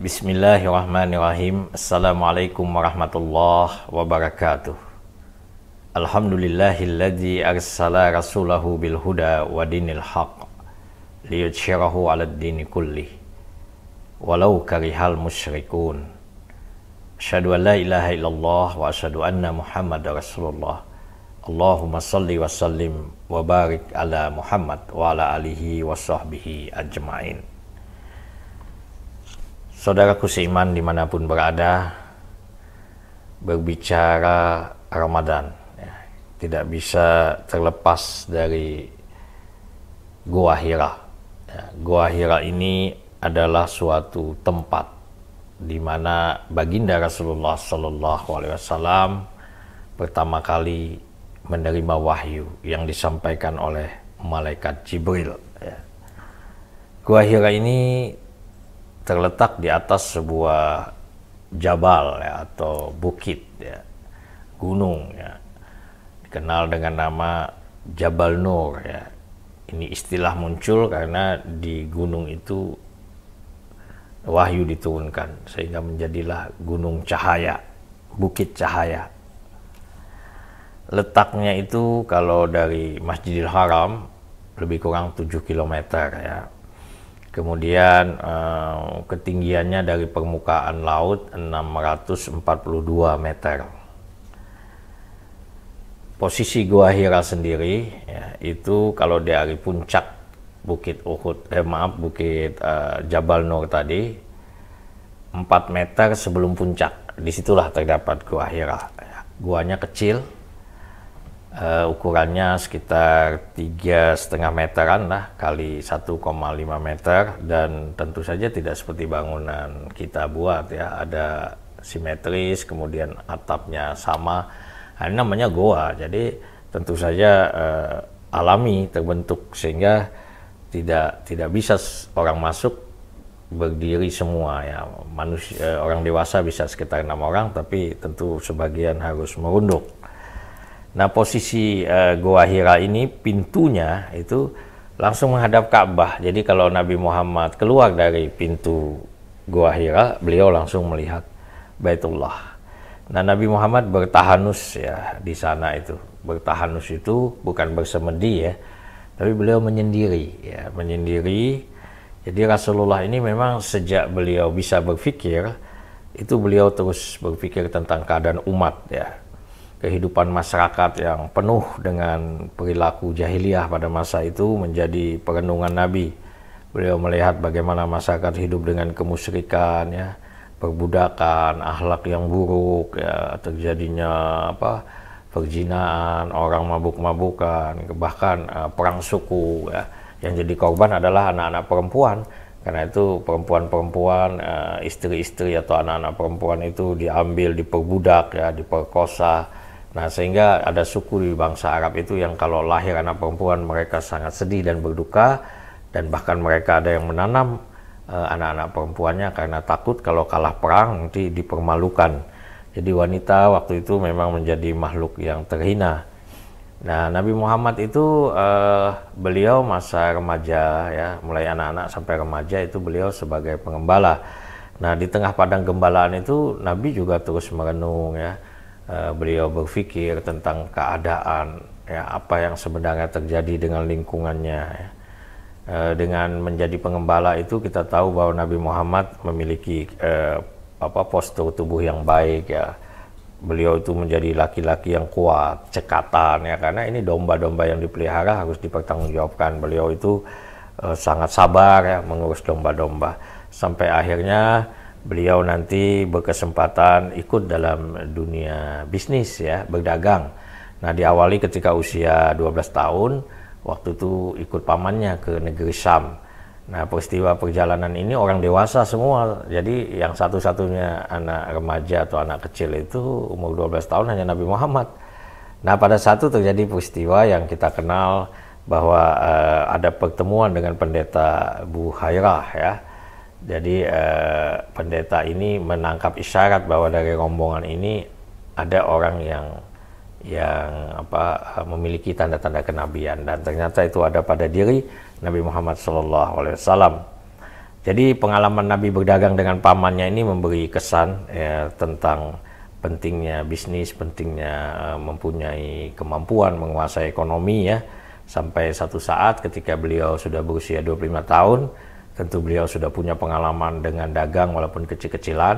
Bismillahirrahmanirrahim. Assalamualaikum warahmatullahi wabarakatuh. Alhamdulillahilladzi arsala rasulahu bil huda wa dinil haq liyudhhirahu 'alad dini kullih walau karihal musyrikun. Asyhadu an la ilaha illallah wa asyhadu anna Muhammadar Rasulullah. Allahumma salli wa sallim wa barik ala Muhammad wa ala alihi wa sahbihi ajma'in. Saudaraku seiman dimanapun berada, berbicara Ramadan ya, tidak bisa terlepas dari Gua Hira. Ya, Gua Hira ini adalah suatu tempat di mana baginda Rasulullah Sallallahu Alaihi Wasallam pertama kali menerima wahyu yang disampaikan oleh malaikat Jibril. Ya. Gua Hira ini terletak di atas sebuah jabal ya, atau bukit ya, gunung ya, dikenal dengan nama Jabal Nur ya. Ini istilah muncul karena di gunung itu wahyu diturunkan sehingga menjadilah gunung cahaya, bukit cahaya. Letaknya itu kalau dari Masjidil Haram lebih kurang 7 km ya. Kemudian ketinggiannya dari permukaan laut 642 meter. Posisi Gua Hira sendiri ya, itu kalau dari puncak Bukit Uhud, Bukit Jabal Nur tadi 4 meter sebelum puncak. Disitulah terdapat Gua Hira. Ya. Guanya kecil. Ukurannya sekitar 3,5 meteran lah kali 1,5 meter, dan tentu saja tidak seperti bangunan kita buat ya, ada simetris, kemudian atapnya sama. Ini namanya goa, jadi tentu saja alami terbentuk sehingga tidak bisa orang masuk berdiri semua ya. Manusia, orang dewasa bisa sekitar 6 orang, tapi tentu sebagian harus merunduk. Nah, posisi Gua Hira ini pintunya itu langsung menghadap Ka'bah. Jadi kalau Nabi Muhammad keluar dari pintu Gua Hira, beliau langsung melihat Baitullah. Nah, Nabi Muhammad bertahanus ya di sana itu. Bertahanus itu bukan bersemedi ya, tapi beliau menyendiri ya, menyendiri. Jadi Rasulullah ini memang sejak beliau bisa berpikir, itu beliau terus berpikir tentang keadaan umat ya. Kehidupan masyarakat yang penuh dengan perilaku jahiliyah pada masa itu menjadi perenungan Nabi. Beliau melihat bagaimana masyarakat hidup dengan kemusyrikan, ya, perbudakan, akhlak yang buruk, ya, terjadinya perzinaan, orang mabuk-mabukan, bahkan perang suku. Ya. Yang jadi korban adalah anak-anak perempuan. Karena itu perempuan-perempuan, istri-istri atau anak-anak perempuan itu diambil, diperbudak, ya, diperkosa. Nah, sehingga ada suku di bangsa Arab itu yang kalau lahir anak perempuan mereka sangat sedih dan berduka, dan bahkan mereka ada yang menanam anak-anak perempuannya karena takut kalau kalah perang nanti dipermalukan. Jadi wanita waktu itu memang menjadi makhluk yang terhina. Nah, Nabi Muhammad itu beliau masa remaja ya, mulai anak-anak sampai remaja itu beliau sebagai pengembala. Nah, di tengah padang gembalaan itu Nabi juga terus merenung ya. Beliau berpikir tentang keadaan ya, apa yang sebenarnya terjadi dengan lingkungannya ya. Dengan menjadi pengembala itu kita tahu bahwa Nabi Muhammad memiliki postur tubuh yang baik ya. Beliau itu menjadi laki-laki yang kuat, cekatan ya, karena ini domba-domba yang dipelihara harus dipertanggungjawabkan. Beliau itu sangat sabar ya mengurus domba-domba, sampai akhirnya beliau nanti berkesempatan ikut dalam dunia bisnis ya, berdagang. Nah, diawali ketika usia 12 tahun, waktu itu ikut pamannya ke negeri Syam. Nah, peristiwa perjalanan ini orang dewasa semua. Jadi yang satu-satunya anak remaja atau anak kecil itu umur 12 tahun hanya Nabi Muhammad. Nah, pada saat itu terjadi peristiwa yang kita kenal bahwa ada pertemuan dengan pendeta Buhairah ya. Jadi pendeta ini menangkap isyarat bahwa dari rombongan ini ada orang yang memiliki tanda-tanda kenabian, dan ternyata itu ada pada diri Nabi Muhammad SAW. Jadi pengalaman Nabi berdagang dengan pamannya ini memberi kesan ya, tentang pentingnya bisnis, pentingnya mempunyai kemampuan menguasai ekonomi ya. Sampai satu saat ketika beliau sudah berusia 25 tahun, tentu beliau sudah punya pengalaman dengan dagang walaupun kecil-kecilan.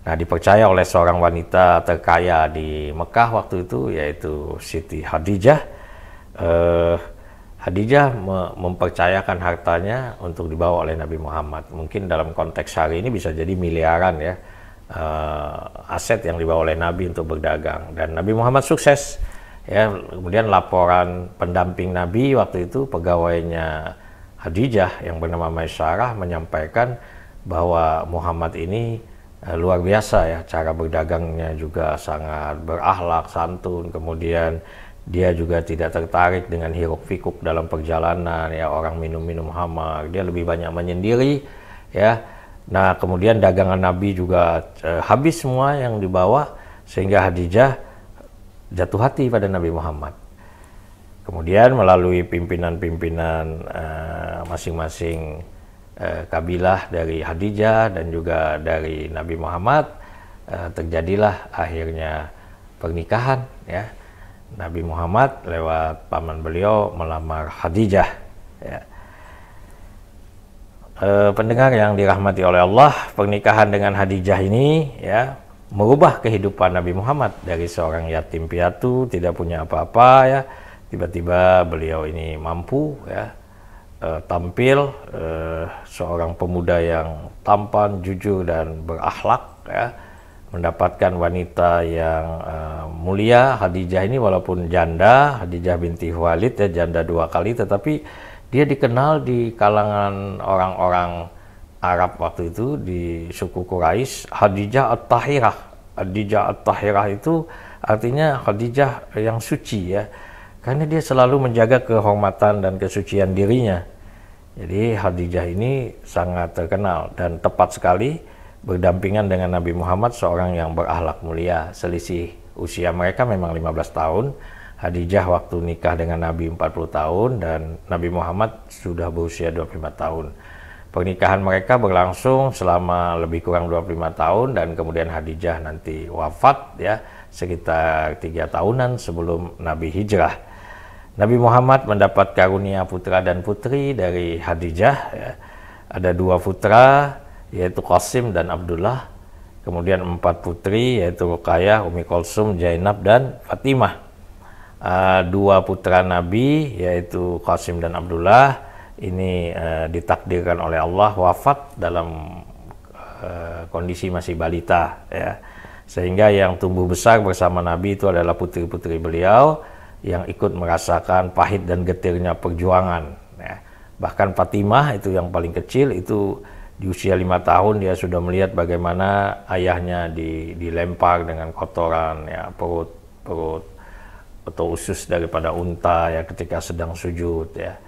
Nah, dipercaya oleh seorang wanita terkaya di Mekah waktu itu, yaitu Siti Khadijah. Khadijah mempercayakan hartanya untuk dibawa oleh Nabi Muhammad. Mungkin dalam konteks hari ini bisa jadi miliaran ya, aset yang dibawa oleh Nabi untuk berdagang. Dan Nabi Muhammad sukses. Ya, kemudian laporan pendamping Nabi waktu itu, pegawainya Khadijah yang bernama Maisyarah, menyampaikan bahwa Muhammad ini luar biasa ya, cara berdagangnya juga sangat berakhlak, santun, kemudian dia juga tidak tertarik dengan hiruk pikuk dalam perjalanan ya, orang minum-minum khamar, dia lebih banyak menyendiri ya. Nah, kemudian dagangan Nabi juga habis semua yang dibawa, sehingga Khadijah jatuh hati pada Nabi Muhammad. Kemudian melalui pimpinan-pimpinan masing-masing kabilah dari Khadijah dan juga dari Nabi Muhammad, terjadilah akhirnya pernikahan ya. Nabi Muhammad lewat paman beliau melamar Khadijah ya. Pendengar yang dirahmati oleh Allah, pernikahan dengan Khadijah ini ya merubah kehidupan Nabi Muhammad dari seorang yatim piatu, tidak punya apa-apa ya, tiba-tiba beliau ini mampu ya, tampil seorang pemuda yang tampan, jujur dan berakhlak ya, mendapatkan wanita yang mulia. Khadijah ini walaupun janda, Khadijah binti Khuwailid ya, janda 2 kali, tetapi dia dikenal di kalangan orang-orang Arab waktu itu di suku Quraisy, Khadijah At-Tahirah. Khadijah At-Tahirah itu artinya Khadijah yang suci ya, karena dia selalu menjaga kehormatan dan kesucian dirinya. Jadi Khadijah ini sangat terkenal dan tepat sekali berdampingan dengan Nabi Muhammad, seorang yang berakhlak mulia. Selisih usia mereka memang 15 tahun. Khadijah waktu nikah dengan Nabi 40 tahun dan Nabi Muhammad sudah berusia 25 tahun. Pernikahan mereka berlangsung selama lebih kurang 25 tahun dan kemudian Khadijah nanti wafat ya, sekitar 3 tahunan sebelum Nabi hijrah. Nabi Muhammad mendapat karunia putra dan putri dari Khadijah ya. Ada 2 putra, yaitu Qasim dan Abdullah. Kemudian 4 putri, yaitu Ruqayyah, Ummi Kulsum, Zainab dan Fatimah. 2 putra Nabi, yaitu Qasim dan Abdullah, ini ditakdirkan oleh Allah wafat dalam kondisi masih balita ya. Sehingga yang tumbuh besar bersama Nabi itu adalah putri-putri beliau yang ikut merasakan pahit dan getirnya perjuangan ya. Bahkan Fatimah itu yang paling kecil, itu di usia 5 tahun dia sudah melihat bagaimana ayahnya dilempar dengan kotoran ya, perut atau usus daripada unta ya, ketika sedang sujud ya.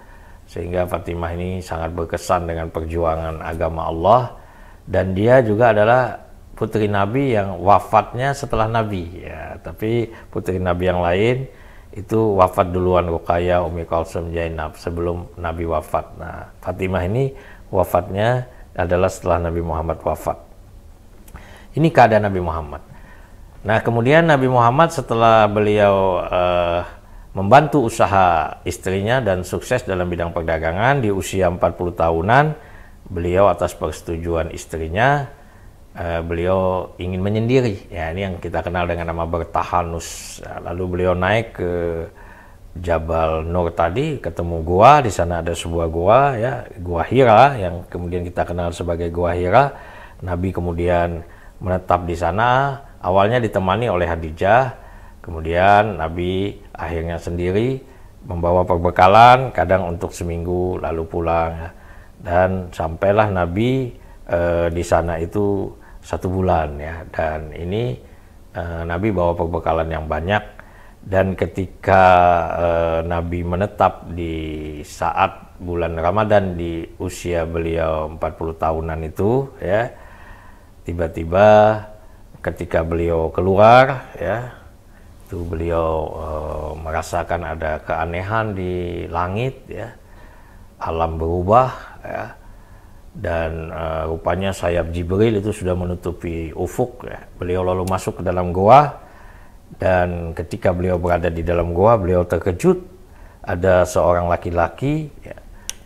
Sehingga Fatimah ini sangat berkesan dengan perjuangan agama Allah, dan dia juga adalah putri Nabi yang wafatnya setelah Nabi ya. Tapi putri Nabi yang lain itu wafat duluan, Ruqayyah, Ummi Kulsum, Zainab, sebelum Nabi wafat. Nah, Fatimah ini wafatnya adalah setelah Nabi Muhammad wafat. Ini keadaan Nabi Muhammad. Nah, kemudian Nabi Muhammad setelah beliau membantu usaha istrinya dan sukses dalam bidang perdagangan di usia 40 tahunan, beliau atas persetujuan istrinya, beliau ingin menyendiri. Ya, ini yang kita kenal dengan nama bertahanus. Lalu beliau naik ke Jabal Nur tadi, ketemu gua, di sana ada sebuah gua ya, Gua Hira, yang kemudian kita kenal sebagai Gua Hira. Nabi kemudian menetap di sana, awalnya ditemani oleh Khadijah. Kemudian Nabi akhirnya sendiri membawa perbekalan, kadang untuk seminggu lalu pulang ya. Dan sampailah Nabi di sana itu 1 bulan ya. Dan ini Nabi bawa perbekalan yang banyak. Dan ketika Nabi menetap di saat bulan Ramadan di usia beliau 40 tahunan itu ya, tiba-tiba ketika beliau keluar ya, itu beliau merasakan ada keanehan di langit ya, alam berubah ya, dan rupanya sayap Jibril itu sudah menutupi ufuk ya. Beliau lalu masuk ke dalam goa, dan ketika beliau berada di dalam goa, beliau terkejut ada seorang laki-laki ya.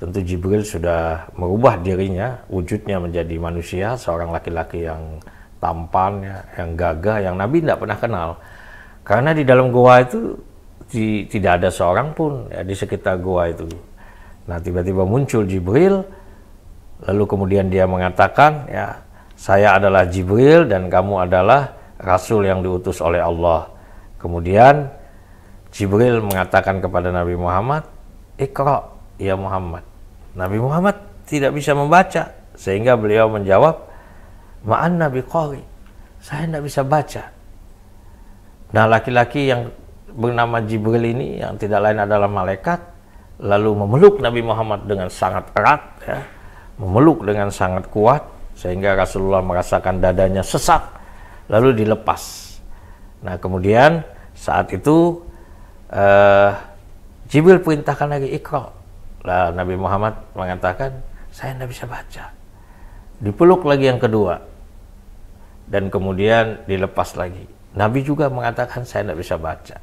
Tentu Jibril sudah merubah dirinya, wujudnya menjadi manusia, seorang laki-laki yang tampan ya, yang gagah, yang Nabi tidak pernah kenal. Karena di dalam goa itu tidak ada seorang pun ya, di sekitar goa itu. Nah, tiba-tiba muncul Jibril, lalu kemudian dia mengatakan, ya, saya adalah Jibril dan kamu adalah Rasul yang diutus oleh Allah. Kemudian Jibril mengatakan kepada Nabi Muhammad, Iqra ya Muhammad. Nabi Muhammad tidak bisa membaca, sehingga beliau menjawab, ma'an Nabi qari, saya tidak bisa baca. Nah, laki-laki yang bernama Jibril ini, yang tidak lain adalah malaikat, lalu memeluk Nabi Muhammad dengan sangat erat ya, memeluk dengan sangat kuat, sehingga Rasulullah merasakan dadanya sesak, lalu dilepas. Nah, kemudian saat itu Jibril perintahkan lagi, Iqra. Lah, Nabi Muhammad mengatakan, saya tidak bisa baca. Dipeluk lagi yang kedua, dan kemudian dilepas lagi. Nabi juga mengatakan, saya tidak bisa baca.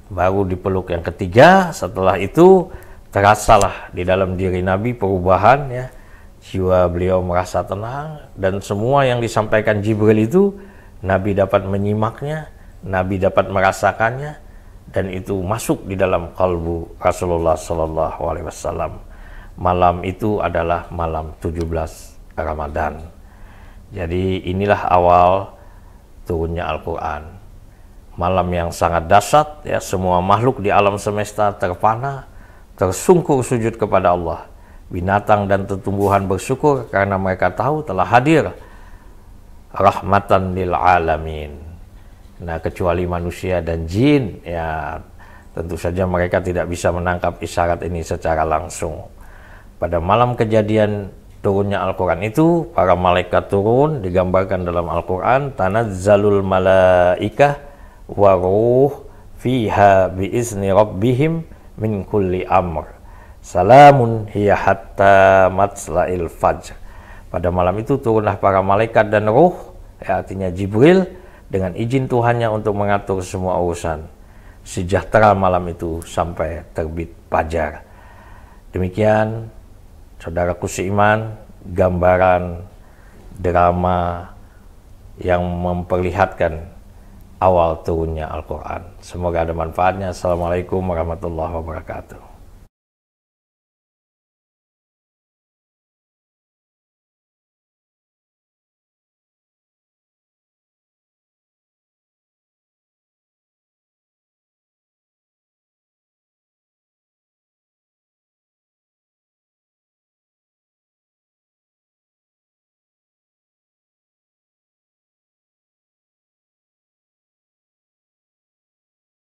Baru dipeluk yang ketiga. Setelah itu terasalah di dalam diri Nabi perubahan ya. Jiwa beliau merasa tenang, dan semua yang disampaikan Jibril itu Nabi dapat menyimaknya, Nabi dapat merasakannya, dan itu masuk di dalam kalbu Rasulullah Sallallahu Alaihi Wasallam. Malam itu adalah malam 17 Ramadan. Jadi inilah awal turunnya Al-Quran. Malam yang sangat dahsyat ya, semua makhluk di alam semesta terpana, tersungkur sujud kepada Allah. Binatang dan tumbuhan bersyukur karena mereka tahu telah hadir rahmatan lil alamin. Nah, kecuali manusia dan jin ya, tentu saja mereka tidak bisa menangkap isyarat ini secara langsung. Pada malam kejadian turunnya Al-Quran itu, para malaikat turun, digambarkan dalam Al-Quran, tanazzalul malaikah wa ruh fiha biizni rabbihim min kulli amr salamun hiya hatta matla'il fajr. Pada malam itu turunlah para malaikat dan ruh ya, artinya Jibril, dengan izin Tuhannya untuk mengatur semua urusan. Sejahtera malam itu sampai terbit fajar. Demikian, saudaraku seiman, gambaran drama yang memperlihatkan awal turunnya Al-Quran. Semoga ada manfaatnya. Assalamualaikum warahmatullahi wabarakatuh.